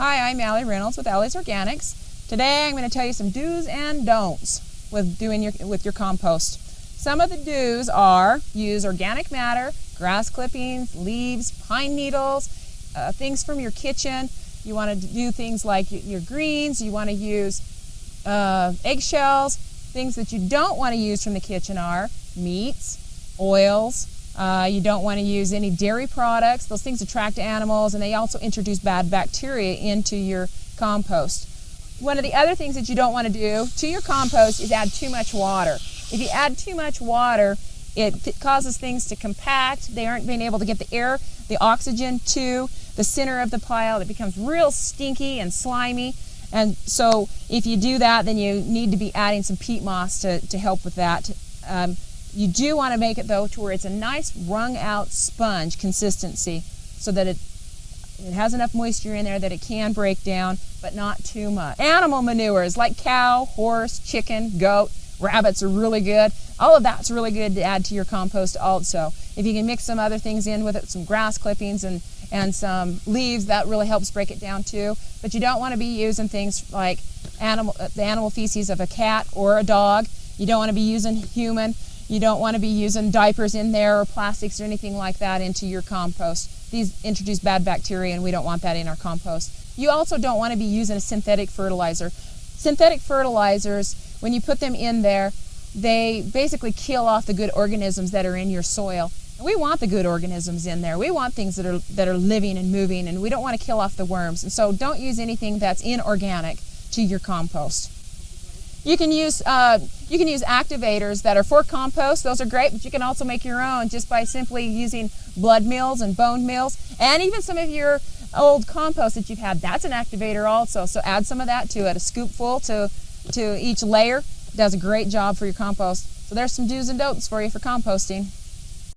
Hi, I'm Allie Reynolds with Allie's Organics. Today I'm going to tell you some do's and don'ts with your compost. Some of the do's are use organic matter, grass clippings, leaves, pine needles, things from your kitchen. You want to do things like your greens. You want to use eggshells. Things that you don't want to use from the kitchen are meats, oils. You don't want to use any dairy products. Those things attract animals, and they also introduce bad bacteria into your compost. One of the other things that you don't want to do to your compost is add too much water. If you add too much water, it causes things to compact. They aren't being able to get the air, the oxygen to the center of the pile. It becomes real stinky and slimy. And so if you do that, then you need to be adding some peat moss to help with that. You do want to make it, though, to where it's a nice wrung-out sponge consistency so that it has enough moisture in there that it can break down, but not too much. Animal manures like cow, horse, chicken, goat, rabbits are really good. All of that's really good to add to your compost also. If you can mix some other things in with it, some grass clippings and some leaves, that really helps break it down too. But you don't want to be using things like the animal feces of a cat or a dog. You don't want to be using human. You don't want to be using diapers in there or plastics or anything like that into your compost. These introduce bad bacteria, and we don't want that in our compost. You also don't want to be using a synthetic fertilizer. Synthetic fertilizers, when you put them in there, they basically kill off the good organisms that are in your soil. And we want the good organisms in there. We want things that are living and moving, and we don't want to kill off the worms. And so don't use anything that's inorganic to your compost. You can use activators that are for compost. Those are great, but you can also make your own just by simply using blood meals and bone meals, and even some of your old compost that you've had. That's an activator also. So add some of that to it. A scoopful to each layer does a great job for your compost. So there's some do's and don'ts for you for composting.